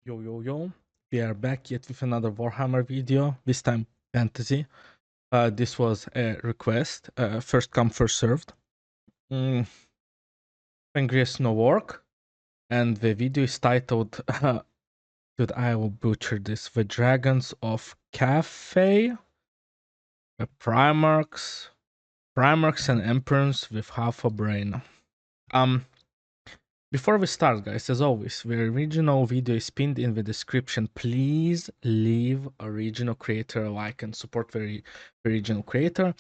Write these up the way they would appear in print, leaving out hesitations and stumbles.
Yo, we are back yet with another Warhammer video, this time fantasy. This was a request, first come, first served. PancreasNoWork, and the video is titled, dude, I will butcher this, The Dragons of Cathay, the Primarchs and Emperors with half a brain. Before we start, guys, as always, the original video is pinned in the description. Please leave a regional creator a like and support the original creator.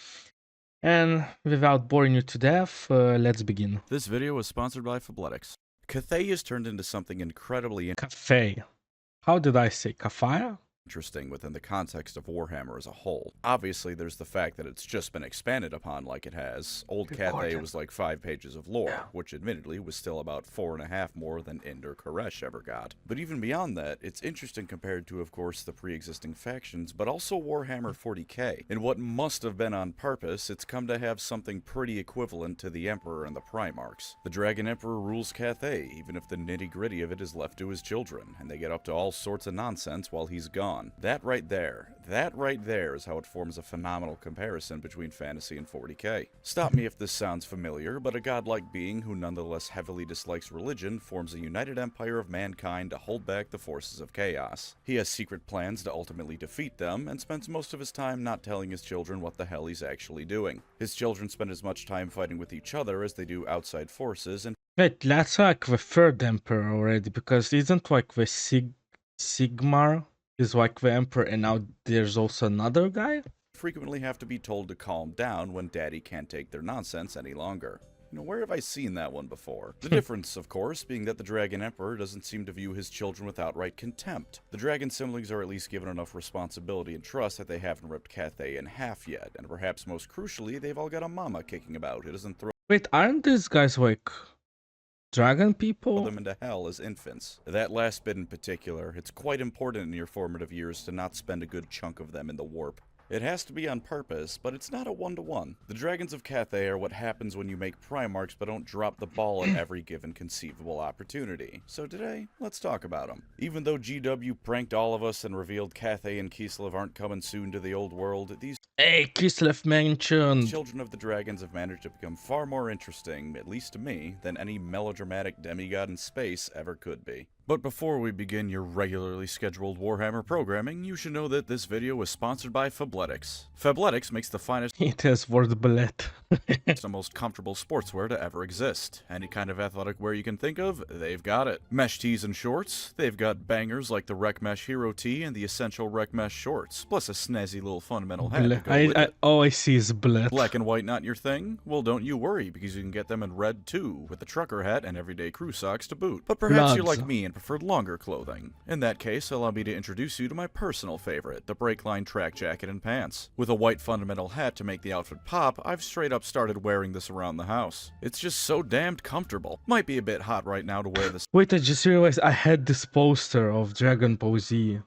And without boring you to death, let's begin. This video was sponsored by Fabletics. Cathay has turned into something incredibly Cathay. How did I say? Kafaya? interesting within the context of Warhammer as a whole. Obviously, there's the fact that it's just been expanded upon like it has. Old Cathay was like 5 pages of lore, which admittedly was still about 4.5 more than Ind or Koresh ever got. But even beyond that, it's interesting compared to, of course, the pre-existing factions, but also Warhammer 40k. In what must have been on purpose, it's come to have something pretty equivalent to the Emperor and the Primarchs. The Dragon Emperor rules Cathay, even if the nitty-gritty of it is left to his children, and they get up to all sorts of nonsense while he's gone. That right there is how it forms a phenomenal comparison between fantasy and 40k. Stop me if this sounds familiar, but a godlike being who nonetheless heavily dislikes religion forms a united empire of mankind to hold back the forces of chaos. He has secret plans to ultimately defeat them, and spends most of his time not telling his children what the hell he's actually doing. His children spend as much time fighting with each other as they do outside forces, and Wait, that's like the third emperor already, because isn't like the Sigmar is like the emperor, and now there's also another guy? frequently have to be told to calm down when daddy can't take their nonsense any longer. Where have I seen that one before? The difference, of course, being that the Dragon Emperor doesn't seem to view his children with outright contempt. The Dragon siblings are at least given enough responsibility and trust that they haven't ripped Cathay in half yet, and perhaps most crucially, they've all got a mama kicking about who doesn't throw Wait, aren't these guys like dragon people? them into hell as infants. That last bit in particular, it's quite important in your formative years to not spend a good chunk of them in the warp. It has to be on purpose, but it's not a one-to-one. The Dragons of Cathay are what happens when you make Primarchs but don't drop the ball at every given conceivable opportunity. So today, let's talk about them. Even though GW pranked all of us and revealed Cathay and Kislev aren't coming soon to the old world, these Hey, Kislev mentioned. children of the dragons have managed to become far more interesting, at least to me, than any melodramatic demigod in space ever could be. But before we begin your regularly scheduled Warhammer programming, you should know that this video is sponsored by Fabletics. Fabletics makes the finest It has word bullet. the most comfortable sportswear to ever exist. Any kind of athletic wear you can think of, they've got it. Mesh tees and shorts, they've got bangers like the Rec Mesh Hero Tee and the Essential Rec Mesh Shorts, plus a snazzy little fundamental hat to go with it. All I see is bullet. Black and white not your thing? Well, don't you worry, because you can get them in red too, with the trucker hat and everyday crew socks to boot. But perhaps you're like me and preferred longer clothing. In that case, allow me to introduce you to my personal favorite, the Breakline track jacket and pants. With a white fundamental hat to make the outfit pop, I've straight up started wearing this around the house. It's just so damned comfortable. Might be a bit hot right now to wear this Wait, I just realized I had this poster of Dragon Ball Z.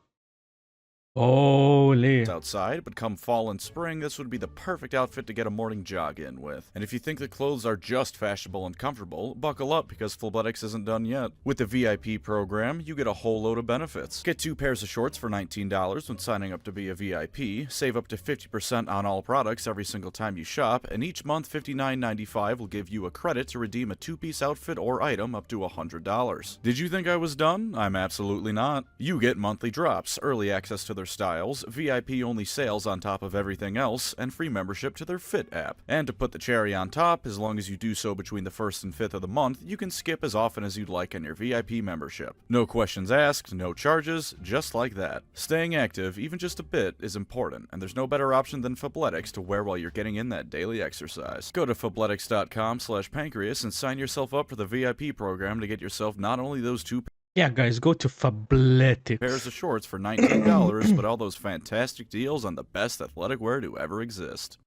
Holy. outside, but come fall and spring, this would be the perfect outfit to get a morning jog in with. And if you think the clothes are just fashionable and comfortable, buckle up because Fabletics isn't done yet. With the VIP program, you get a whole load of benefits. Get 2 pairs of shorts for $19 when signing up to be a VIP, save up to 50% on all products every single time you shop, and each month $59.95 will give you a credit to redeem a 2-piece outfit or item up to $100. Did you think I was done? I'm absolutely not. You get monthly drops, early access to their styles, VIP-only sales on top of everything else, and free membership to their Fit app. And to put the cherry on top, as long as you do so between the 1st and 5th of the month, you can skip as often as you'd like on your VIP membership. No questions asked, no charges, just like that. Staying active, even just a bit, is important, and there's no better option than Fabletics to wear while you're getting in that daily exercise. Go to fabletics.com/pancreas and sign yourself up for the VIP program to get yourself not only those 2 Yeah, guys, go to Fabletics. pairs of shorts for $19, but all those fantastic deals on the best athletic wear to ever exist.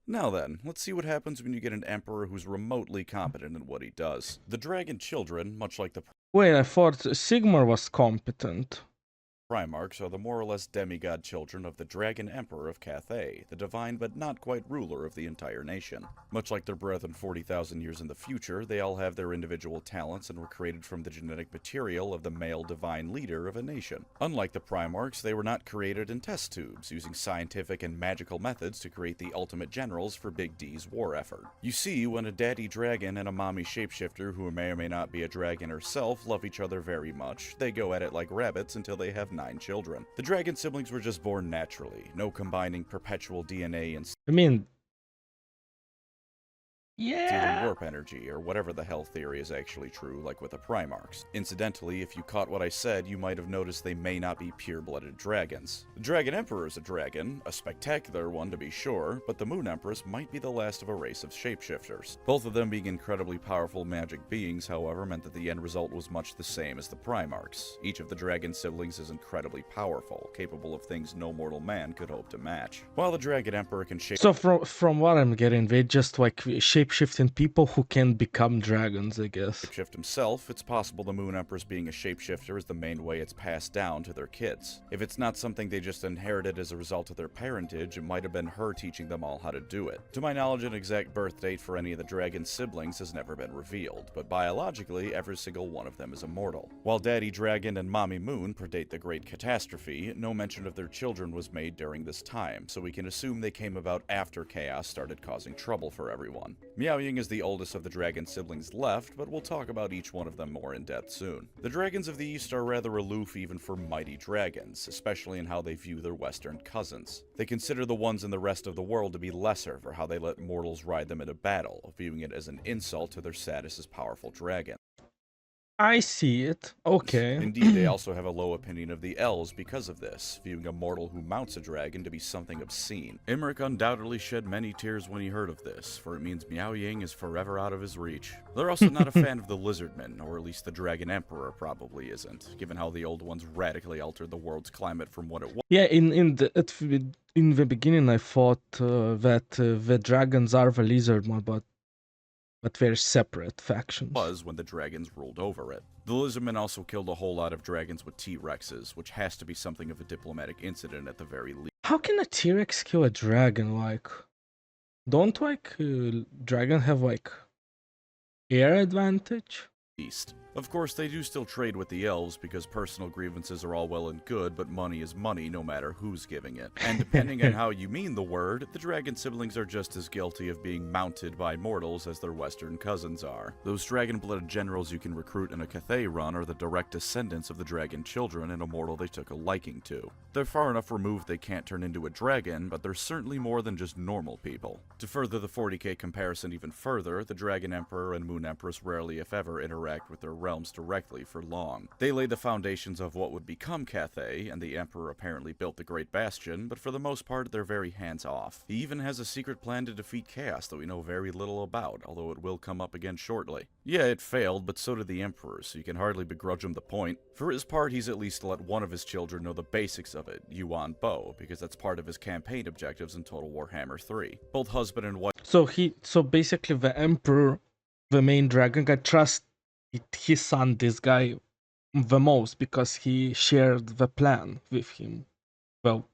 Now then, let's see what happens when you get an emperor who's remotely competent in what he does. The dragon children, much like the Wait, I thought Sigmar was competent. Primarchs are the more or less demigod children of the Dragon Emperor of Cathay, the divine but not quite ruler of the entire nation. Much like their brethren 40,000 years in the future, they all have their individual talents and were created from the genetic material of the male divine leader of a nation. Unlike the Primarchs, they were not created in test tubes, using scientific and magical methods to create the ultimate generals for Big D's war effort. You see, when a daddy dragon and a mommy shapeshifter who may or may not be a dragon herself love each other very much, they go at it like rabbits until they have 9 children. The dragon siblings were just born naturally, no combining perpetual DNA and I mean, stealing warp energy, or whatever the hell theory is actually true, like with the Primarchs. Incidentally, if you caught what I said, you might have noticed they may not be pure-blooded dragons. The Dragon Emperor is a dragon, a spectacular one to be sure, but the Moon Empress might be the last of a race of shapeshifters. Both of them being incredibly powerful magic beings, however, meant that the end result was much the same as the Primarchs. Each of the dragon siblings is incredibly powerful, capable of things no mortal man could hope to match. While the Dragon Emperor can shape so from what I'm getting, they just like shapeshifting people who can become dragons, I guess. shapeshift himself, it's possible the Moon Empress being a shapeshifter is the main way it's passed down to their kids. If it's not something they just inherited as a result of their parentage, it might have been her teaching them all how to do it. To my knowledge, an exact birth date for any of the dragon siblings has never been revealed, but biologically, every single one of them is immortal. While Daddy Dragon and Mommy Moon predate the Great Catastrophe, no mention of their children was made during this time, so we can assume they came about after chaos started causing trouble for everyone. Meow Ying is the oldest of the dragon siblings left, but we'll talk about each one of them more in depth soon. The dragons of the East are rather aloof even for mighty dragons, especially in how they view their western cousins. They consider the ones in the rest of the world to be lesser for how they let mortals ride them into battle, viewing it as an insult to their status as powerful dragons. I see it. Okay. Indeed, they also have a low opinion of the elves because of this, viewing a mortal who mounts a dragon to be something obscene. Imric undoubtedly shed many tears when he heard of this, for it means Meow Ying is forever out of his reach. They're also not a fan of the Lizardmen, or at least the Dragon Emperor probably isn't, given how the old ones radically altered the world's climate from what it was. Yeah, in the beginning, I thought that the dragons are the lizardmen, but they're separate factions. Was when the dragons ruled over it. The Lizardmen also killed a whole lot of dragons with T-Rexes, which has to be something of a diplomatic incident at the very least. How can a T-Rex kill a dragon? Like, don't dragon have like air advantage? Of course, they do still trade with the elves because personal grievances are all well and good, but money is money no matter who's giving it. And depending on how you mean the word, the dragon siblings are just as guilty of being mounted by mortals as their western cousins are. Those dragon-blooded generals you can recruit in a Cathay run are the direct descendants of the dragon children and a mortal they took a liking to. They're far enough removed they can't turn into a dragon, but they're certainly more than just normal people. To further the 40k comparison even further, the Dragon Emperor and Moon Empress rarely if ever interact with their realms directly for long. They laid the foundations of what would become Cathay, and the Emperor apparently built the Great Bastion, but for the most part they're very hands-off. He even has a secret plan to defeat chaos that we know very little about, although it will come up again shortly. Yeah, it failed, but so did the Emperor, so you can hardly begrudge him the point. For his part, he's at least let one of his children know the basics of it, Yuan bow, because that's part of his campaign objectives in Total Warhammer 3. Both husband and wife. So basically the Emperor, the main dragon guy, trusts his son, this guy, the most because he shared the plan with him. Well,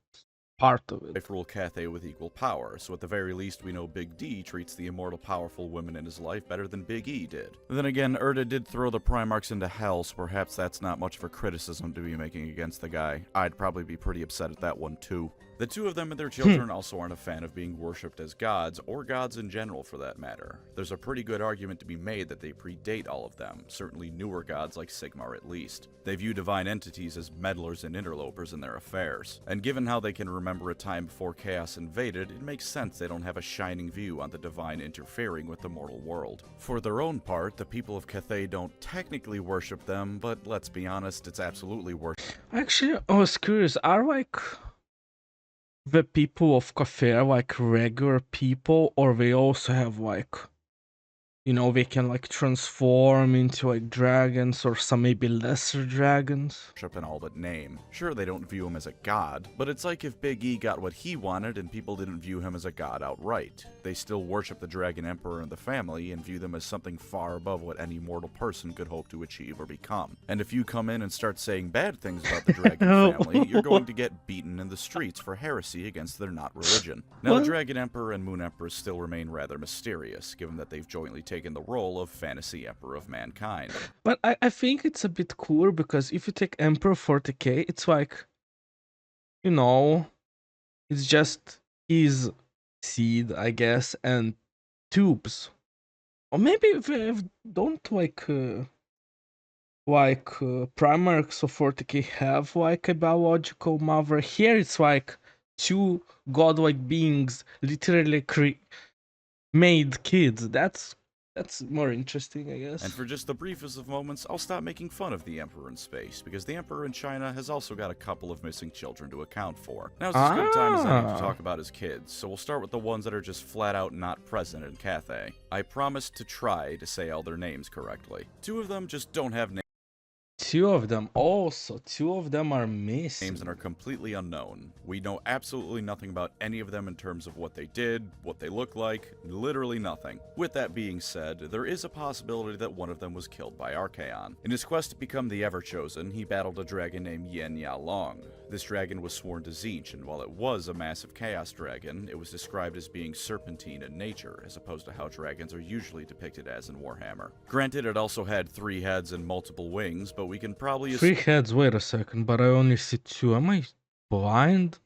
part of it. Rule Cathay with equal power, so at the very least we know Big D treats the immortal powerful women in his life better than Big E did. Then again, Erda did throw the Primarchs into hell, so perhaps that's not much of a criticism to be making against the guy. I'd probably be pretty upset at that one too. The two of them and their children also aren't a fan of being worshipped as gods, or gods in general for that matter. There's a pretty good argument to be made that they predate all of them, certainly newer gods like Sigmar at least. They view divine entities as meddlers and interlopers in their affairs, and given how they can remember a time before chaos invaded, it makes sense they don't have a shining view on the divine interfering with the mortal world. For their own part, the people of Cathay don't technically worship them, but let's be honest, it's absolutely worship. Actually, I was curious, are like the people of Cathay like regular people, or they also have like they can like transform into like dragons or some maybe lesser dragons. Worship in all but name. Sure, they don't view him as a god, but it's like if Big E got what he wanted and people didn't view him as a god outright. They still worship the Dragon Emperor and the family and view them as something far above what any mortal person could hope to achieve or become. And if you come in and start saying bad things about the Dragon family, you're going to get beaten in the streets for heresy against their not religion. Now, the Dragon Emperor and Moon Empress still remain rather mysterious, given that they've jointly taken the role of Fantasy Emperor of Mankind. But I think it's a bit cooler because if you take Emperor 40k, it's like, it's just his seed, I guess, and tubes. Or maybe if don't Primarchs of 40k have like a biological mother. Here it's like two godlike beings literally made kids. That's more interesting, I guess. And for just the briefest of moments, I'll stop making fun of the Emperor in space, because the Emperor in China has also got a couple of missing children to account for. Now's as good a time as any to talk about his kids, so we'll start with the ones that are just flat out not present in Cathay. I promised to try to say all their names correctly. Two of them just don't have names. Two of them are missing. Names and are completely unknown. We know absolutely nothing about any of them in terms of what they did, what they look like, literally nothing. With that being said, there is a possibility that one of them was killed by Archaon. In his quest to become the Ever-Chosen, he battled a dragon named Yen Yalong. This dragon was sworn to Tzeentch, and while it was a massive chaos dragon, it was described as being serpentine in nature, as opposed to how dragons are usually depicted as in Warhammer. Granted, it also had 3 heads and multiple wings, but we can probably 3 heads, wait a second, but I only see 2. Am I blind?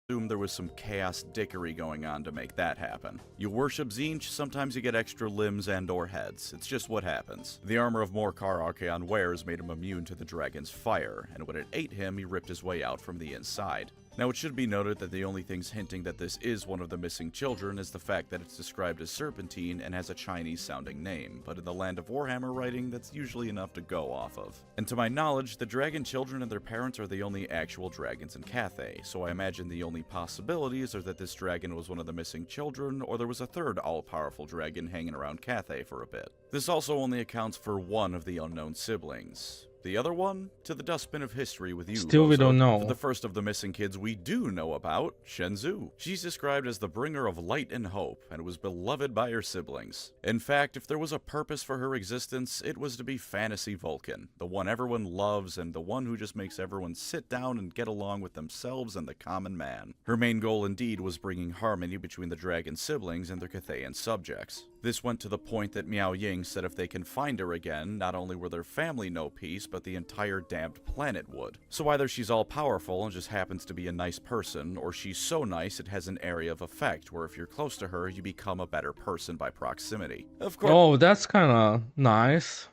Assume there was some chaos dickery going on to make that happen. You worship Tzeentch, sometimes you get extra limbs and or heads. It's just what happens. The armor of Morkar Archaon wears made him immune to the dragon's fire, and when it ate him, he ripped his way out from the inside. Now, it should be noted that the only things hinting that this is one of the missing children is the fact that it's described as serpentine and has a Chinese-sounding name, but in the land of Warhammer writing, that's usually enough to go off of. And to my knowledge, the dragon children and their parents are the only actual dragons in Cathay, so I imagine the only possibilities are that this dragon was one of the missing children, or there was a third all-powerful dragon hanging around Cathay for a bit. This also only accounts for one of the unknown siblings. The other one? To the dustbin of history with you, Still, we don't know. For the first of the missing kids we do know about, Shenzhou. She's described as the bringer of light and hope, and was beloved by her siblings. In fact, if there was a purpose for her existence, it was to be Fantasy Vulcan, the one everyone loves, and the one who just makes everyone sit down and get along with themselves and the common man. Her main goal indeed was bringing harmony between the dragon siblings and their Cathayan subjects. This went to the point that Meow Ying said if they can find her again, not only will their family know peace, but the entire damned planet would. So either she's all-powerful and just happens to be a nice person, or she's so nice it has an area of effect, where if you're close to her, you become a better person by proximity. Of course. Oh, that's kinda nice.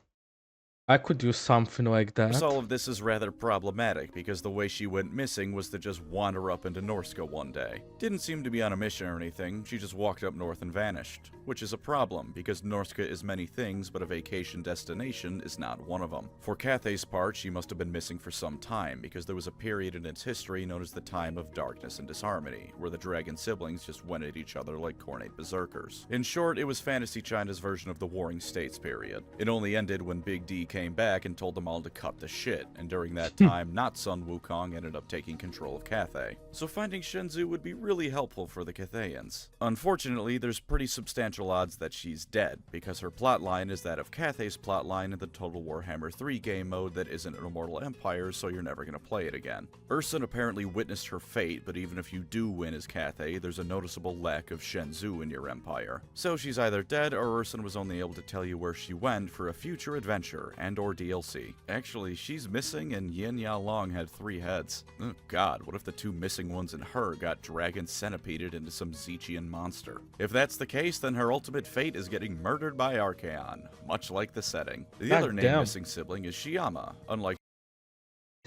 I could do something like that. All of this is rather problematic, because the way she went missing was to just wander up into Norska one day. Didn't seem to be on a mission or anything, she just walked up north and vanished. Which is a problem, because Norska is many things, but a vacation destination is not one of them. For Cathay's part, she must have been missing for some time, because there was a period in its history known as the Time of Darkness and Disharmony, where the dragon siblings just went at each other like cornate berserkers. In short, it was Fantasy China's version of the Warring States period. It only ended when Big D came back and told them all to cut the shit, and during that time, not Sun Wukong ended up taking control of Cathay. So finding Shenzhou would be really helpful for the Cathayans. Unfortunately, there's pretty substantial odds that she's dead, because her plotline is that of Cathay's plotline in the Total Warhammer 3 game mode that isn't an Immortal Empire, so you're never gonna play it again. Urson apparently witnessed her fate, but even if you do win as Cathay, there's a noticeable lack of Shenzhou in your empire. So she's either dead, or Urson was only able to tell you where she went for a future adventure, and or DLC. Actually, she's missing, and Yin Yalong had 3 heads. Oh god, what if the 2 missing ones in her got dragon centipeded into some Tzeentchian monster? If that's the case, then her ultimate fate is getting murdered by Archaon, much like the setting. The other named missing sibling is Shiyama, unlike.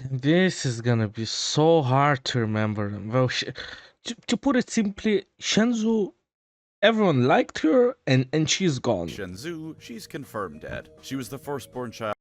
This is gonna be so hard to remember. Well, to put it simply, Shenzhou, everyone liked her, and she's gone. Shenzhou, she's confirmed dead. She was the firstborn child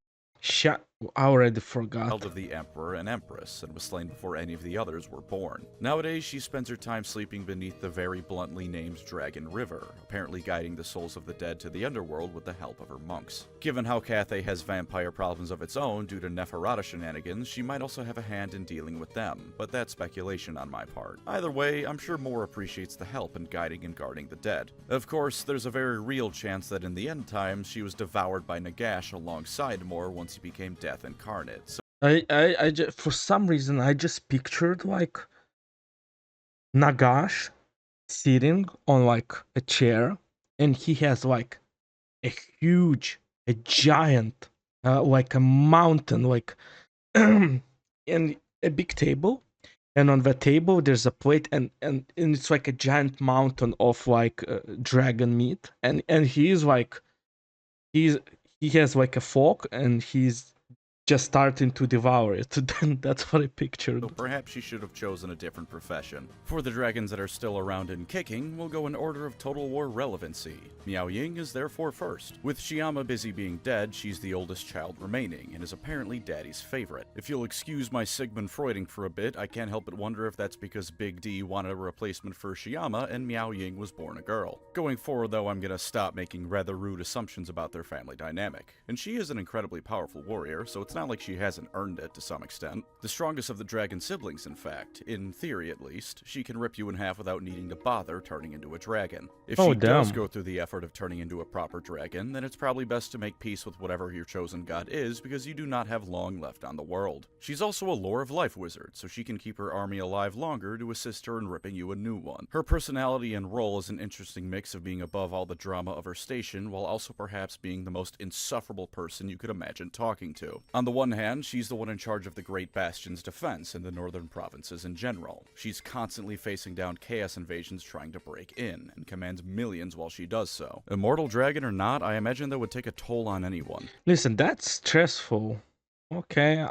I already child forgot. of the Emperor and Empress, and was slain before any of the others were born. Nowadays, she spends her time sleeping beneath the very bluntly named Dragon River, apparently guiding the souls of the dead to the underworld with the help of her monks. Given how Cathay has vampire problems of its own due to Neferata shenanigans, she might also have a hand in dealing with them, but that's speculation on my part. Either way, I'm sure Moore appreciates the help in guiding and guarding the dead. Of course, there's a very real chance that in the end times, she was devoured by Nagash alongside Moore once he became death incarnate. So For some reason, I just pictured like Nagash sitting on like a chair, and he has like a huge, a giant, like a mountain, like and a big table, and on the table there's a plate, and it's like a giant mountain of like dragon meat, and he's like he's he has like a fork, and he's just starting to devour it. Then that's what I pictured. perhaps she should have chosen a different profession. For the dragons that are still around and kicking, we'll go in order of Total War relevancy. Meow Ying is therefore first. With Xiama busy being dead, she's the oldest child remaining, and is apparently Daddy's favorite. If you'll excuse my Sigmund Freuding for a bit, I can't help but wonder if that's because Big D wanted a replacement for Xiama and Meow Ying was born a girl. Going forward though, I'm gonna stop making rather rude assumptions about their family dynamic. And she is an incredibly powerful warrior, so it's not like she hasn't earned it to some extent. The strongest of the dragon siblings, in fact. In theory, at least. She can rip you in half without needing to bother turning into a dragon. If Oh she does damn. go through the effort of turning into a proper dragon, then it's probably best to make peace with whatever your chosen god is, because you do not have long left on the world. She's also a lore of life wizard, so she can keep her army alive longer to assist her in ripping you a new one. Her personality and role is an interesting mix of being above all the drama of her station, while also perhaps being the most insufferable person you could imagine talking to. On the one hand, she's the one in charge of the Great Bastion's defense in the northern provinces in general. She's constantly facing down chaos invasions trying to break in, and commands millions while she does so. Immortal dragon or not, I imagine that would take a toll on anyone. Listen, that's stressful. Okay,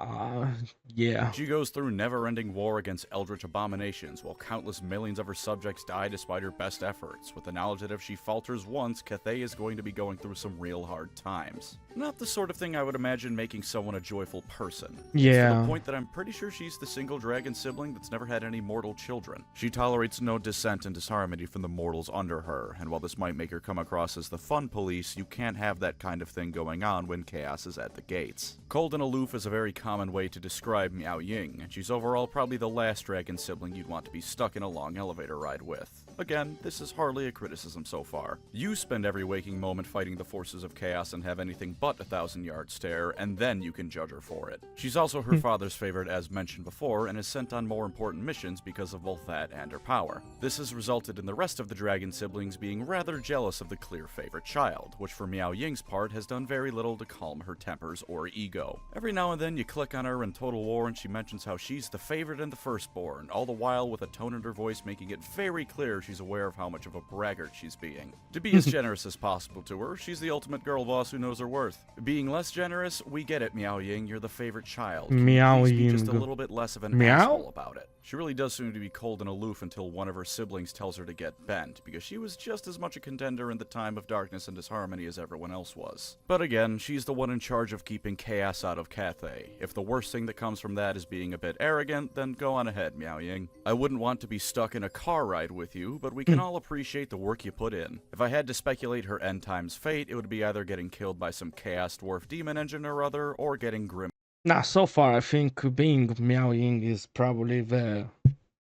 yeah. She goes through never-ending war against eldritch abominations, while countless millions of her subjects die despite her best efforts, with the knowledge that if she falters once, Cathay is going to be going through some real hard times. Not the sort of thing I would imagine making someone a joyful person. It's to Yeah. the point that I'm pretty sure she's the single dragon sibling that's never had any mortal children. She tolerates no dissent and disharmony from the mortals under her, and while this might make her come across as the fun police, you can't have that kind of thing going on when chaos is at the gates. Cold and aloof is a very common way to describe Meow Ying, and she's overall probably the last dragon sibling you'd want to be stuck in a long elevator ride with. Again, this is hardly a criticism so far. You spend every waking moment fighting the forces of chaos and have anything but a 1,000-yard stare, and then you can judge her for it. She's also her father's favorite as mentioned before, and is sent on more important missions because of both that and her power. This has resulted in the rest of the dragon siblings being rather jealous of the clear favorite child, which for Meow Ying's part has done very little to calm her tempers or ego. Every now and then you click on her in Total War and she mentions how she's the favorite and the firstborn, all the while with a tone in her voice making it very clear she's aware of how much of a braggart she's being. To be as generous as possible to her, she's the ultimate girl boss who knows her worth. Being less generous, we get it, Meow Ying, you're the favorite child. Can you Meow please be just a Ying. little bit less of an Meow? asshole about it? She really does seem to be cold and aloof until one of her siblings tells her to get bent, because she was just as much a contender in the time of darkness and disharmony as everyone else was. But again, she's the one in charge of keeping chaos out of Cathay. If the worst thing that comes from that is being a bit arrogant, then go on ahead, Meow Ying. I wouldn't want to be stuck in a car ride with you, but we can all appreciate the work you put in. If I had to speculate her end times fate, it would be either getting killed by some chaos dwarf demon engine or other, or getting grim. Nah, so far I think being Meow Ying is probably the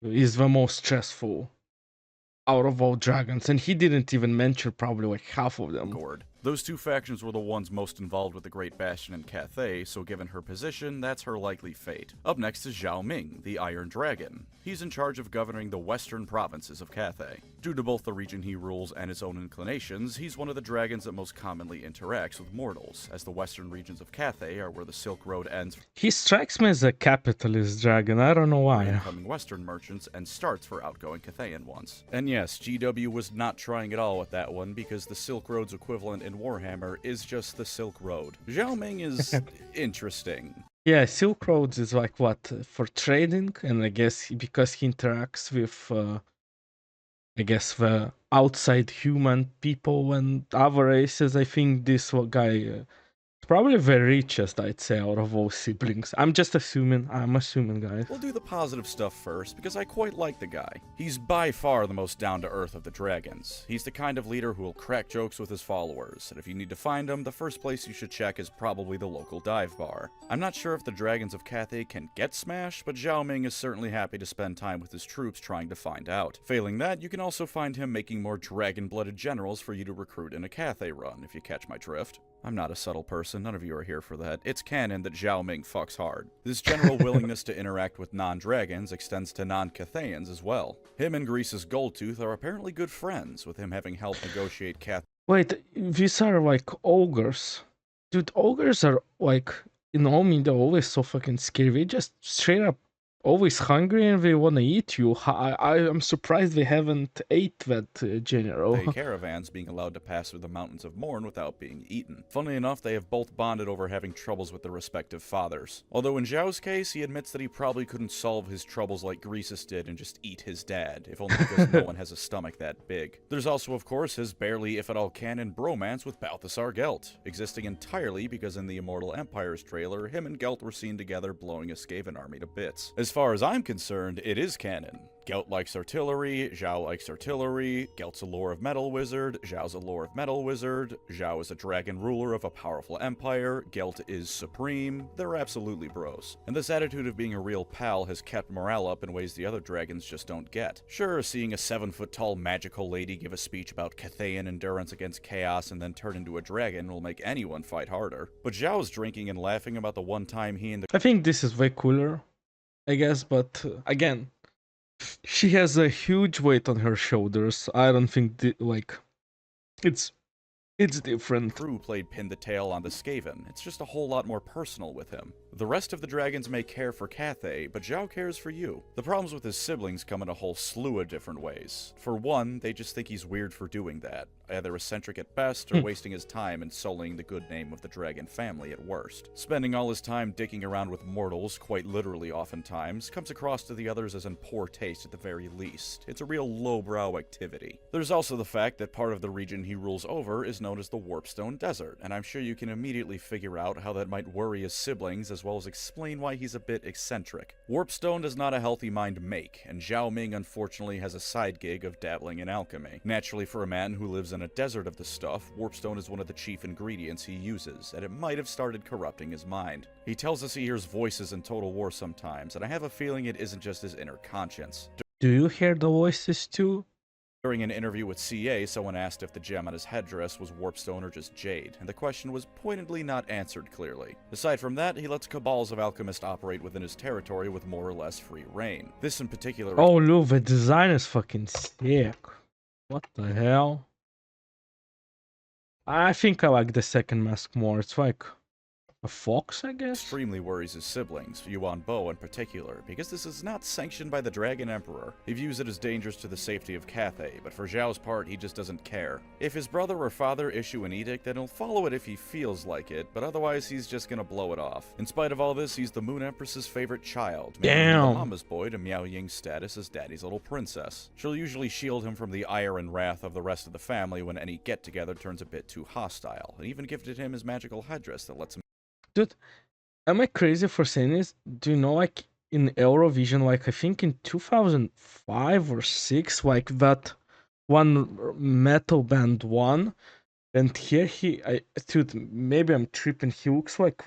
most stressful out of all dragons, and he didn't even mention probably like half of them. Gourd. Those two factions were the ones most involved with the Great Bastion and Cathay, so given her position, that's her likely fate. Up next is Zhao Ming, the Iron Dragon. He's in charge of governing the western provinces of Cathay. Due to both the region he rules and his own inclinations, he's one of the dragons that most commonly interacts with mortals, as the western regions of Cathay are where the Silk Road ends He strikes me as a capitalist dragon. I don't know for why. incoming western merchants and starts for outgoing Cathayan ones. And yes, GW was not trying at all with that one, because the Silk Road's equivalent in Warhammer is just the Silk Road. Zhao Ming is interesting. Yeah, Silk Roads is like what for trading, and I guess because he interacts with, I guess the outside human people and other races. I think this guy Probably the richest, I'd say, out of all siblings. I'm just assuming. I'm assuming, guys. We'll do the positive stuff first, because I quite like the guy. He's by far the most down-to-earth of the dragons. He's the kind of leader who will crack jokes with his followers, and if you need to find him, the first place you should check is probably the local dive bar. I'm not sure if the dragons of Cathay can get smashed, but Zhao Ming is certainly happy to spend time with his troops trying to find out. Failing that, you can also find him making more dragon-blooded generals for you to recruit in a Cathay run, if you catch my drift. I'm not a subtle person, none of you are here for that. It's canon that Zhao Ming fucks hard. This general willingness to interact with non-dragons extends to non-Cathayans as well. Him and Greece's Goldtooth are apparently good friends, with him having helped negotiate Wait, these are like ogres. Dude, ogres are like, in all media, always so fucking scary. They just straight up always hungry and they want to eat you. I'm surprised they haven't ate that general. Cathay caravans being allowed to pass through the Mountains of Morn without being eaten. Funnily enough, they have both bonded over having troubles with their respective fathers. Although in Zhao's case, he admits that he probably couldn't solve his troubles like Greasus did and just eat his dad, if only because no one has a stomach that big. There's also, of course, his barely if at all canon bromance with Balthasar Gelt, existing entirely because in the Immortal Empires trailer, him and Gelt were seen together blowing a Skaven army to bits. As far as I'm concerned, it is canon. Gelt likes artillery, Zhao likes artillery, Gelt's a lore of metal wizard, Zhao's a lore of metal wizard, Zhao is a dragon ruler of a powerful empire, Gelt is supreme, they're absolutely bros. And this attitude of being a real pal has kept morale up in ways the other dragons just don't get. Sure, seeing a 7-foot-tall magical lady give a speech about Cathayan endurance against chaos and then turn into a dragon will make anyone fight harder. But Zhao's drinking and laughing about the one time he and the I think this is way cooler, I guess, but again, she has a huge weight on her shoulders. I don't think it's different. crew played pin the tail on the Skaven. It's just a whole lot more personal with him. The rest of the dragons may care for Cathay, but Zhao cares for you. The problems with his siblings come in a whole slew of different ways. For one, they just think he's weird for doing that, either eccentric at best or wasting his time and sullying the good name of the dragon family at worst. Spending all his time dicking around with mortals, quite literally oftentimes, comes across to the others as in poor taste at the very least. It's a real lowbrow activity. There's also the fact that part of the region he rules over is known as the Warpstone Desert, and I'm sure you can immediately figure out how that might worry his siblings as well as explain why he's a bit eccentric. Warpstone does not a healthy mind make, and Zhao Ming unfortunately has a side gig of dabbling in alchemy. Naturally, for a man who lives in a desert of the stuff, Warpstone is one of the chief ingredients he uses, and it might have started corrupting his mind. He tells us he hears voices in Total War sometimes, and I have a feeling it isn't just his inner conscience. Do you hear the voices too? During an interview with CA, someone asked if the gem on his headdress was Warpstone or just Jade, and the question was pointedly not answered clearly. Aside from that, he lets cabals of alchemists operate within his territory with more or less free reign. This in particular... Oh, look, the design is fucking sick. What the hell? I think I like the second mask more. It's like a fox, I guess? extremely worries his siblings, Yuan Bo in particular, because this is not sanctioned by the Dragon Emperor. He views it as dangerous to the safety of Cathay, but for Zhao's part, he just doesn't care. If his brother or father issue an edict, then he'll follow it if he feels like it, but otherwise he's just gonna blow it off. In spite of all this, he's the Moon Empress's favorite child, making him the mama's boy to Meow Ying's status as daddy's little princess. She'll usually shield him from the ire and wrath of the rest of the family when any get-together turns a bit too hostile, and even gifted him his magical headdress that lets him... Dude, am I crazy for saying this? Do you know, like, in Eurovision, like, I think in 2005 or 6, like, that one metal band won, and here dude, maybe I'm tripping, he looks like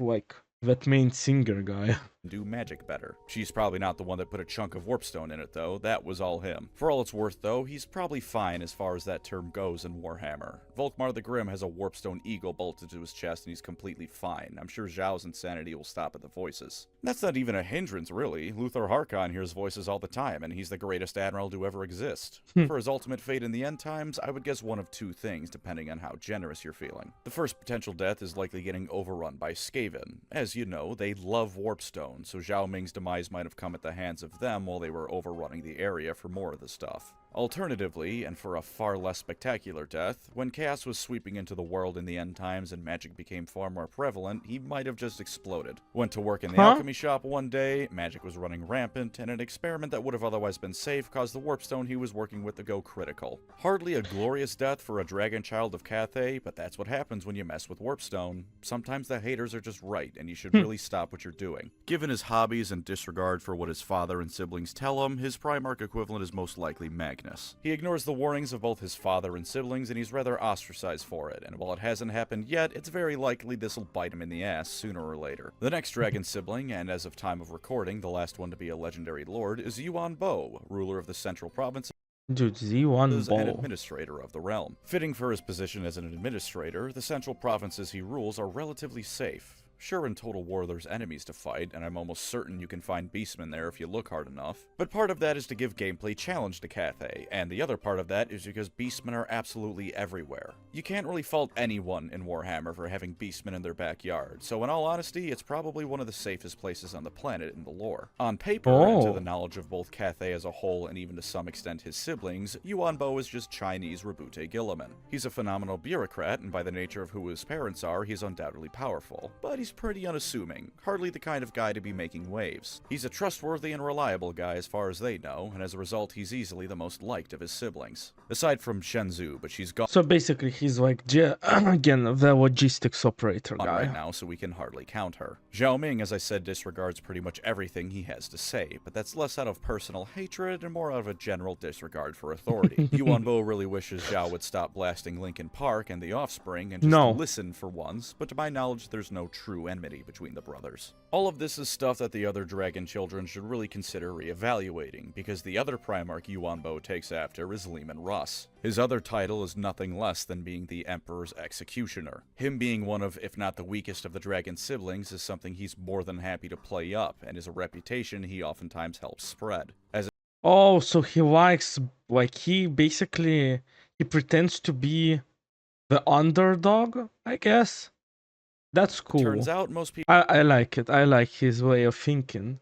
that main singer guy. do magic better. She's probably not the one that put a chunk of Warpstone in it, though. That was all him. For all it's worth, though, he's probably fine as far as that term goes in Warhammer. Volkmar the Grim has a Warpstone eagle bolted to his chest, and he's completely fine. I'm sure Zhao's insanity will stop at the voices. That's not even a hindrance, really. Luthor Harkon hears voices all the time, and he's the greatest admiral to ever exist. For his ultimate fate in the end times, I would guess one of two things, depending on how generous you're feeling. The first potential death is likely getting overrun by Skaven. As you know, they love Warpstone, so Zhao Ming's demise might have come at the hands of them while they were overrunning the area for more of the stuff. Alternatively, and for a far less spectacular death, when chaos was sweeping into the world in the end times and magic became far more prevalent, he might have just exploded. Went to work in the Huh? alchemy shop one day, magic was running rampant, and an experiment that would have otherwise been safe caused the warpstone he was working with to go critical. Hardly a glorious death for a dragon child of Cathay, but that's what happens when you mess with warpstone. Sometimes the haters are just right, and you should really stop what you're doing. Given his hobbies and disregard for what his father and siblings tell him, his Primarch equivalent is most likely Magnus. He ignores the warnings of both his father and siblings, and he's rather ostracized for it, and while it hasn't happened yet, it's very likely this'll bite him in the ass sooner or later. The next dragon sibling, and as of time of recording, the last one to be a legendary lord, is Yuan, ruler of the central province Dude, Z1 and ball. administrator of the realm. Fitting for his position as an administrator, the central provinces he rules are relatively safe. Sure, in Total War there's enemies to fight, and I'm almost certain you can find beastmen there if you look hard enough. But part of that is to give gameplay challenge to Cathay, and the other part of that is because beastmen are absolutely everywhere. You can't really fault anyone in Warhammer for having beastmen in their backyard, so in all honesty, it's probably one of the safest places on the planet in the lore. On paper, and to the knowledge of both Cathay as a whole and even to some extent his siblings, Yuan is just Chinese Rabute Gilliman. He's a phenomenal bureaucrat, and by the nature of who his parents are, he's undoubtedly powerful. But he's pretty unassuming, hardly the kind of guy to be making waves. He's a trustworthy and reliable guy as far as they know, and as a result he's easily the most liked of his siblings. Aside from Shenzhou, but she's gone So basically he's like, again, the logistics operator guy. right now, so we can hardly count her. Zhao Ming, as I said, disregards pretty much everything he has to say, but that's less out of personal hatred and more out of a general disregard for authority. Yuan really wishes Zhao would stop blasting Linkin Park and The Offspring and just listen for once, but to my knowledge there's no true enmity between the brothers. All of this is stuff that the other dragon children should really consider re-evaluating, because the other Primarch Yuan takes after is Lehman Russ. His other title is nothing less than being the Emperor's Executioner. Him being one of, if not the weakest of the dragon siblings, is something he's more than happy to play up, and is a reputation he oftentimes helps spread. Oh, so he likes, like, he pretends to be the underdog, I guess? That's cool. Turns out most people I like it. I like his way of thinking.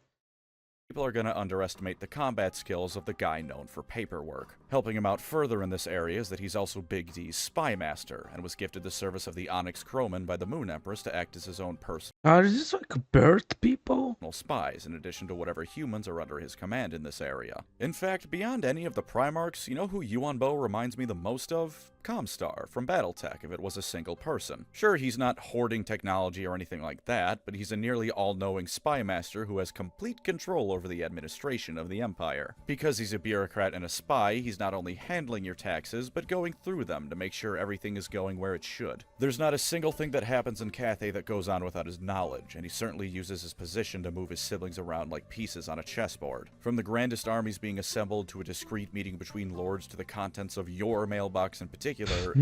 People are going to underestimate the combat skills of the guy known for paperwork. Helping him out further in this area is that he's also Big D's spy master, and was gifted the service of the Onyx Crowman by the Moon Empress to act as his own personal Are these like bird people? spies, in addition to whatever humans are under his command in this area. In fact, beyond any of the Primarchs, you know who Yuan reminds me the most of? Comstar from Battletech, if it was a single person. Sure, he's not hoarding technology or anything like that, but he's a nearly all-knowing spy master who has complete control over the administration of the Empire. Because he's a bureaucrat and a spy, he's not only handling your taxes, but going through them to make sure everything is going where it should. There's not a single thing that happens in Cathay that goes on without his knowledge, and he certainly uses his position to move his siblings around like pieces on a chessboard. From the grandest armies being assembled to a discreet meeting between lords to the contents of your mailbox in particular,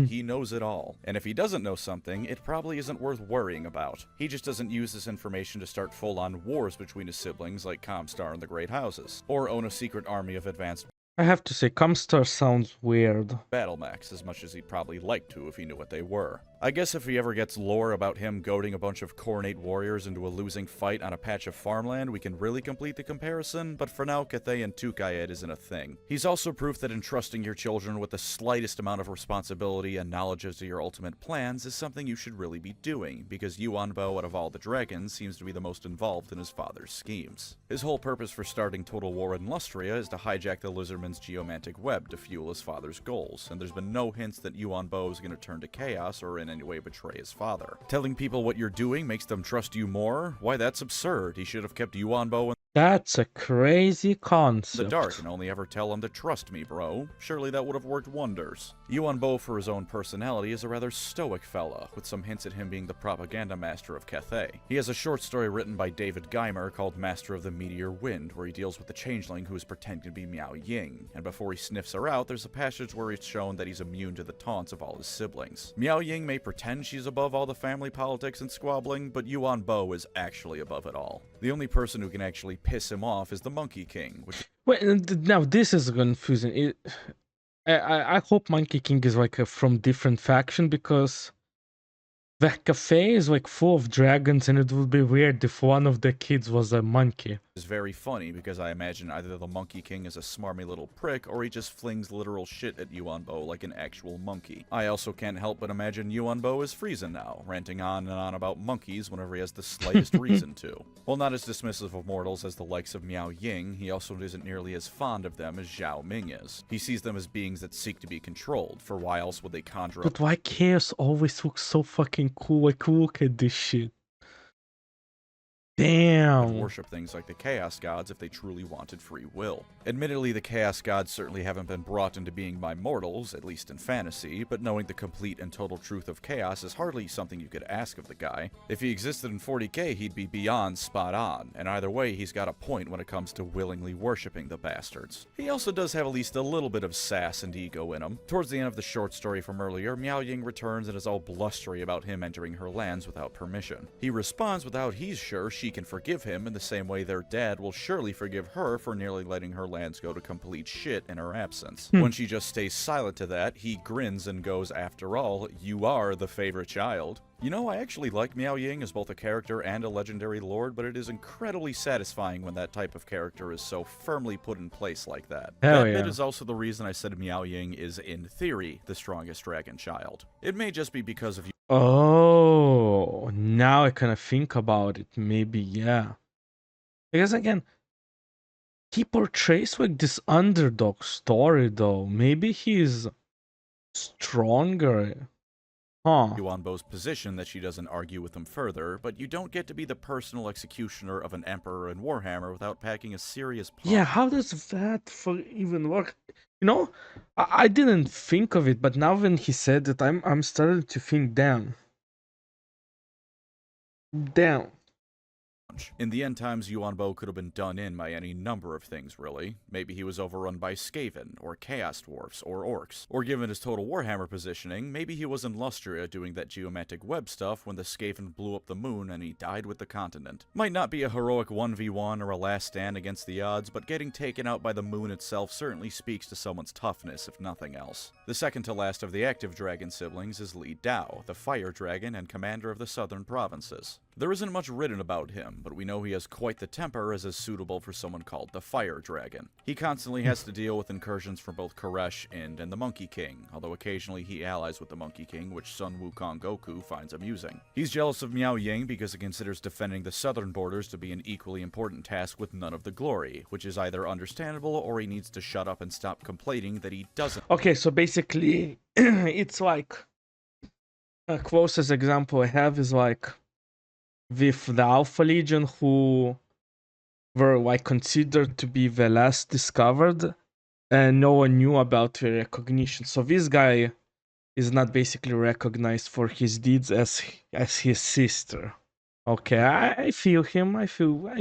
he knows it all. And if he doesn't know something, it probably isn't worth worrying about. He just doesn't use this information to start full-on wars between his siblings like Comstar and the Great Houses, or own a secret army of advanced I have to say, Comstar sounds weird. battle mechs as much as he'd probably like to if he knew what they were. I guess if he ever gets lore about him goading a bunch of Coronate warriors into a losing fight on a patch of farmland, we can really complete the comparison, but for now, Cathay and Tukayed isn't a thing. He's also proof that entrusting your children with the slightest amount of responsibility and knowledge as to your ultimate plans is something you should really be doing, because Yuan out of all the dragons seems to be the most involved in his father's schemes. His whole purpose for starting Total War in Lustria is to hijack the Lizardman's geomantic web to fuel his father's goals, and there's been no hints that Yuan is going to turn to chaos or in any way betray his father. Telling people what you're doing makes them trust you more? Why, that's absurd. He should have kept Yuan That's a crazy concept. the dark and only ever tell him to trust me, bro. Surely that would have worked wonders. Yuan for his own personality, is a rather stoic fella, with some hints at him being the propaganda master of Cathay. He has a short story written by David Geimer called Master of the Meteor Wind, where he deals with the changeling who is pretending to be Meow Ying, and before he sniffs her out, there's a passage where it's shown that he's immune to the taunts of all his siblings. Meow Ying may pretend she's above all the family politics and squabbling, but Yuan is actually above it all. The only person who can actually piss him off is the Monkey King, which Wait, now this is confusing. I hope Monkey King is like from different faction, because the cafe is like full of dragons, and it would be weird if one of the kids was a monkey. is very funny because I imagine either the Monkey King is a smarmy little prick or he just flings literal shit at Yuanbo like an actual monkey. I also can't help but imagine Yuanbo is Frieza now, ranting on and on about monkeys whenever he has the slightest reason to. While not as dismissive of mortals as the likes of Meow Ying, he also isn't nearly as fond of them as Zhao Ming is. He sees them as beings that seek to be controlled, for why else would they conjure up But why Chaos always looks so fucking cool? Like, look at this shit. and Damn. worship things like the Chaos Gods if they truly wanted free will. Admittedly, the Chaos Gods certainly haven't been brought into being by mortals, at least in fantasy, but knowing the complete and total truth of Chaos is hardly something you could ask of the guy. If he existed in 40k, he'd be beyond spot on, and either way, he's got a point when it comes to willingly worshipping the bastards. He also does have at least a little bit of sass and ego in him. Towards the end of the short story from earlier, Meow Ying returns and is all blustery about him entering her lands without permission. He responds with how he's sure she can forgive him in the same way their dad will surely forgive her for nearly letting her lands go to complete shit in her absence. When she just stays silent to that, he grins and goes, after all, you are the favorite child. You know, I actually like Meow Ying as both a character and a legendary lord, but it is incredibly satisfying when that type of character is so firmly put in place like that. Hell That yeah. bit is also the reason I said Meow Ying is, in theory, the strongest dragon child. It may just be because of Oh, now I kind of think about it. Maybe, yeah. Because again, he portrays like this underdog story, though. Maybe he's stronger. Huh. Yuanbo's position that she doesn't argue with him further, but you don't get to be the personal executioner of an emperor in Warhammer without packing a serious punch. Yeah, how does that even work? You know, I didn't think of it, but now when he said it, I'm starting to think, damn. In the end times, Yuanbo could have been done in by any number of things, really. Maybe he was overrun by Skaven, or Chaos Dwarfs, or Orcs. Or given his total Warhammer positioning, maybe he was in Lustria doing that geomantic web stuff when the Skaven blew up the moon and he died with the continent. Might not be a heroic 1v1 or a last stand against the odds, but getting taken out by the moon itself certainly speaks to someone's toughness, if nothing else. The second to last of the active dragon siblings is Li Dao, the fire dragon and commander of the southern provinces. There isn't much written about him, but we know he has quite the temper as is suitable for someone called the Fire Dragon. He constantly has to deal with incursions from both Koresh and the Monkey King, although occasionally he allies with the Monkey King, which Sun Wukong Goku finds amusing. He's jealous of Meow Ying because he considers defending the southern borders to be an equally important task with none of the glory, which is either understandable or he needs to shut up and stop complaining that he doesn't. Okay, so basically, it's like a closest example I have is like with the Alpha Legion, who were like considered to be the last discovered, and no one knew about their recognition. So this guy is not basically recognized for his deeds as his sister. Okay, I feel him. I feel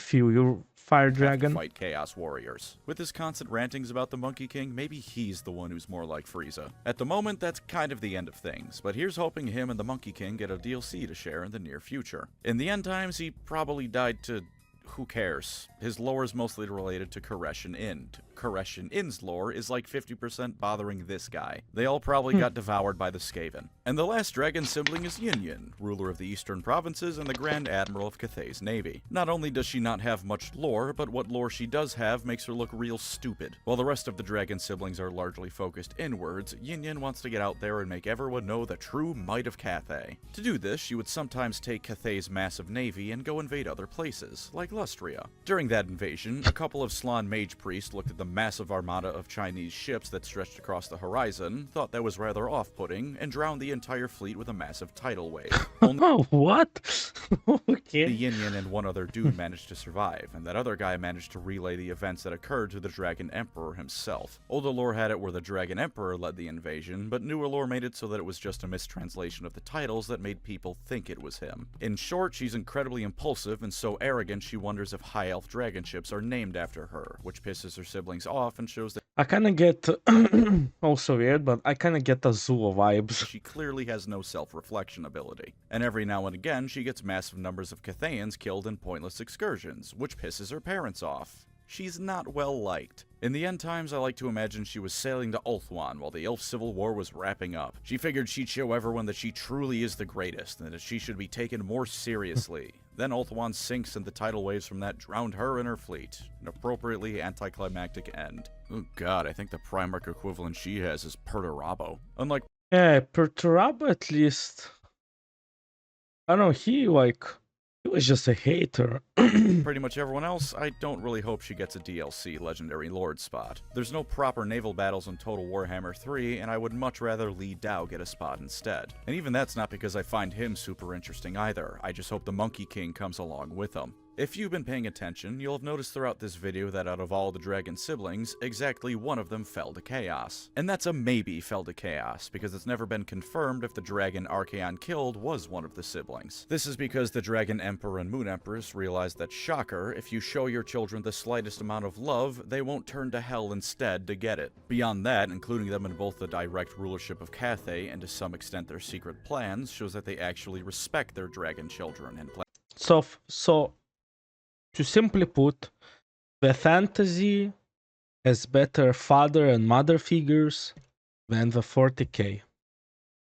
you, Fire Dragon. Fight Chaos Warriors. With his constant rantings about the Monkey King, maybe he's the one who's more like Frieza. At the moment, that's kind of the end of things, but here's hoping him and the Monkey King get a DLC to share in the near future. In the end times, he probably died to... who cares? His lore is mostly related to Koresh and Ind. Koresh and Ind's lore is like 50% bothering this guy. They all probably got devoured by the Skaven. And the last dragon sibling is Yin, ruler of the eastern provinces and the Grand Admiral of Cathay's navy. Not only does she not have much lore, but what lore she does have makes her look real stupid. While the rest of the dragon siblings are largely focused inwards, Yin wants to get out there and make everyone know the true might of Cathay. To do this, she would sometimes take Cathay's massive navy and go invade other places, like Lustria. During that invasion, a couple of Slan mage priests looked at the massive armada of Chinese ships that stretched across the horizon, thought that was rather off-putting, and drowned the entire fleet with a massive tidal wave. Oh, what? Okay. The Yin and one other dude managed to survive, and that other guy managed to relay the events that occurred to the Dragon Emperor himself. Older lore had it where the Dragon Emperor led the invasion, but newer lore made it so that it was just a mistranslation of the titles that made people think it was him. In short, she's incredibly impulsive and so arrogant she wonders if high elf dragon ships are named after her, which pisses her siblings off and shows that I kind of get, also weird, but I kind of get the Zula vibes. she clearly has no self-reflection ability. And every now and again, she gets massive numbers of Cathayans killed in pointless excursions, which pisses her parents off. She's not well liked. In the end times, I like to imagine she was sailing to Ulthuan while the Elf Civil War was wrapping up. She figured she'd show everyone that she truly is the greatest, and that she should be taken more seriously. Then Ulthuan sinks and the tidal waves from that drowned her and her fleet. An appropriately anticlimactic end. Oh god, I think the Primarch equivalent she has is Perturabo. Unlike Yeah, Perturabo at least. I don't know, he was just a hater. pretty much everyone else, I don't really hope she gets a DLC Legendary Lord spot. There's no proper naval battles in Total Warhammer 3, and I would much rather Li Dao get a spot instead. And even that's not because I find him super interesting either, I just hope the Monkey King comes along with him. If you've been paying attention, you'll have noticed throughout this video that out of all the dragon siblings, exactly one of them fell to chaos. And that's a maybe fell to chaos, because it's never been confirmed if the dragon Archaon killed was one of the siblings. This is because the Dragon Emperor and Moon Empress realized that, shocker, if you show your children the slightest amount of love, they won't turn to hell instead to get it. Beyond that, including them in both the direct rulership of Cathay and to some extent their secret plans, shows that they actually respect their dragon children and plan. So to simply put, the fantasy has better father and mother figures than the 40k.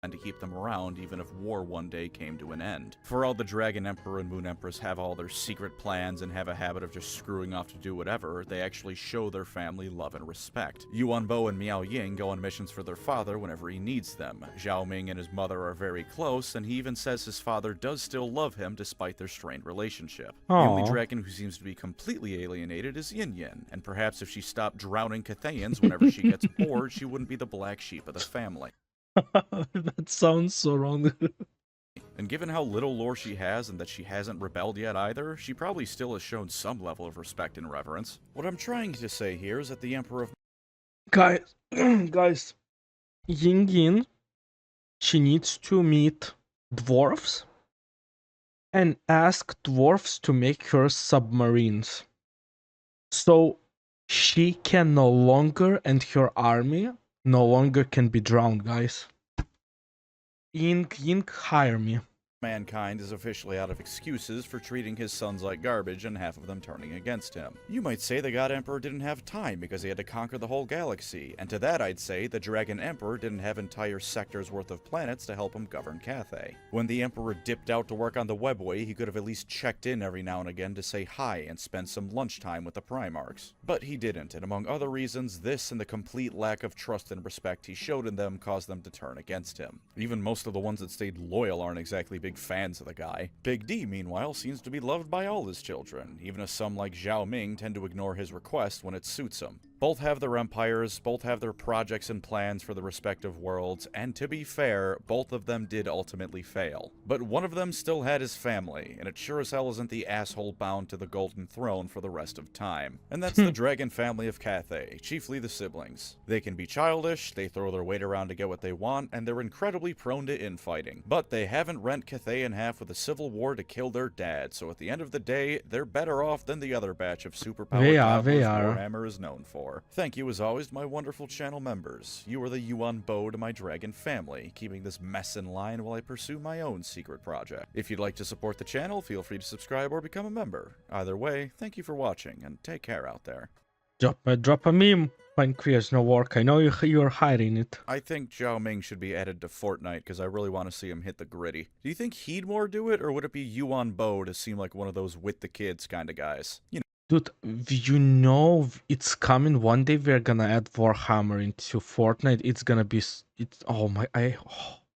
And to keep them around even if war one day came to an end. For all the Dragon Emperor and Moon Empress have all their secret plans and have a habit of just screwing off to do whatever, they actually show their family love and respect. Yuan and Meow Ying go on missions for their father whenever he needs them. Zhao Ming and his mother are very close, and he even says his father does still love him despite their strained relationship. The only dragon who seems to be completely alienated is Yin, and perhaps if she stopped drowning Cathayans whenever she gets bored, she wouldn't be the black sheep of the family. That sounds so wrong. And given how little lore she has and that she hasn't rebelled yet either, she probably still has shown some level of respect and reverence. What I'm trying to say here is that the Emperor of guys, Ying, she needs to meet dwarves and ask dwarves to make her submarines. So she can no longer, and her army no longer can be drowned, guys. Ying, hire me. mankind is officially out of excuses for treating his sons like garbage and half of them turning against him. You might say the God Emperor didn't have time because he had to conquer the whole galaxy, and to that I'd say the Dragon Emperor didn't have entire sectors worth of planets to help him govern Cathay. When the Emperor dipped out to work on the webway, he could have at least checked in every now and again to say hi and spend some lunchtime with the Primarchs. But he didn't, and among other reasons, this and the complete lack of trust and respect he showed in them caused them to turn against him. Even most of the ones that stayed loyal aren't exactly big fans of the guy. Big D, meanwhile, seems to be loved by all his children, even as some like Zhao Ming tend to ignore his request when it suits him. Both have their empires, both have their projects and plans for the respective worlds, and to be fair, both of them did ultimately fail. But one of them still had his family, and it sure as hell isn't the asshole bound to the Golden Throne for the rest of time. And that's the Dragon family of Cathay, chiefly the siblings. They can be childish, they throw their weight around to get what they want, and they're incredibly prone to infighting. But they haven't rent Cathay in half with a civil war to kill their dad, so at the end of the day, they're better off than the other batch of superpowered toddlers Warhammer is known for. Thank you as always to my wonderful channel members. You are the Yuan to my dragon family, keeping this mess in line while I pursue my own secret project. If you'd like to support the channel, feel free to subscribe or become a member. Either way, thank you for watching, and take care out there. Drop a meme. PancreasNoWork. I know you're hiding it. I think Zhao Ming should be added to Fortnite because I really want to see him hit the gritty. Do you think he'd more do it, or would it be Yuan to seem like one of those with the kids kind of guys? You know. Dude, you know it's coming one day. We're gonna add Warhammer into Fortnite. It's gonna be oh my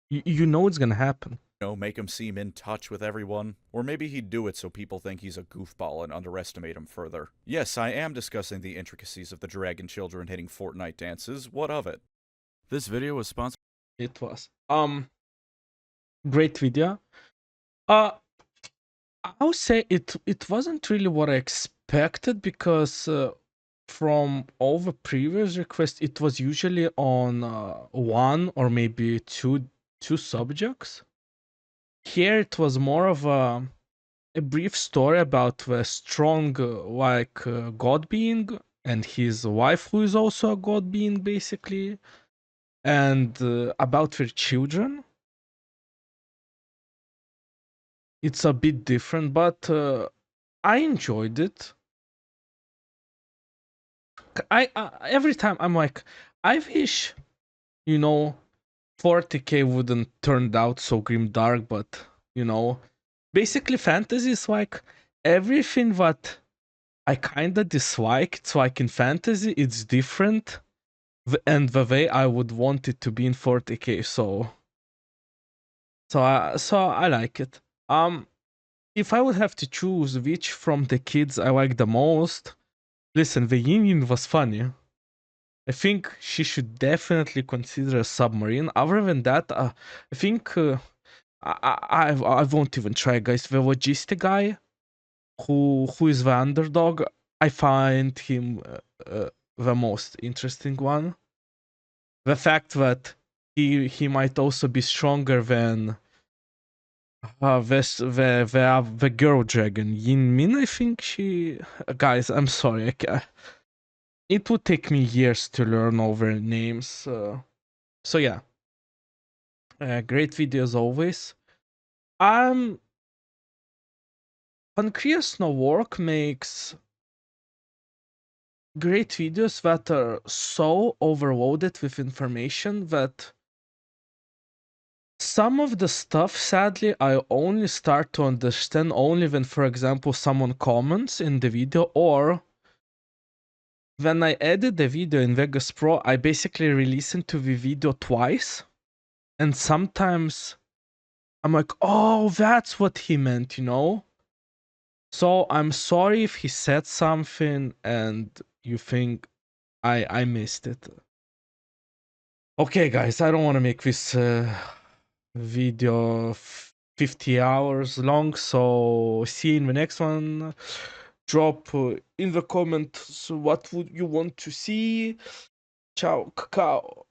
you know it's gonna happen. You know, make him seem in touch with everyone. Or maybe he'd do it so people think he's a goofball and underestimate him further. Yes, I am discussing the intricacies of the dragon children hitting Fortnite dances. What of it? This video was sponsored. It was great video. I would say it wasn't really what I expected, because from all the previous requests it was usually on one or maybe two subjects. Here it was more of a brief story about the strong god being and his wife, who is also a god being basically, and about their children. It's a bit different, but I enjoyed it. I every time I'm like, I wish, you know, 40k wouldn't turned out so grim dark, but you know, basically fantasy is like everything that I kinda dislike. It's like in fantasy, it's different, and the way I would want it to be in 40k. So I like it. If I would have to choose which from the kids I like the most, listen, the Ying was funny. I think she should definitely consider a submarine. Other than that, I think I won't even try, guys. The logistic guy, who is the underdog, I find him the most interesting one. The fact that he might also be stronger than the girl dragon Yin Min. I think she. Guys, I'm sorry. It would take me years to learn all their names. So yeah, great video as always. PancreasNoWork makes great videos that are so overloaded with information that some of the stuff, sadly, I only start to understand only when, for example, someone comments in the video, or when I edit the video in Vegas Pro, I basically re-listen to the video twice, and sometimes I'm like, oh, that's what he meant, you know? So I'm sorry if he said something and you think I missed it. Okay, guys, I don't want to make this video 50 hours long, so see you in the next one. Drop in the comments what would you want to see. Ciao, cacao.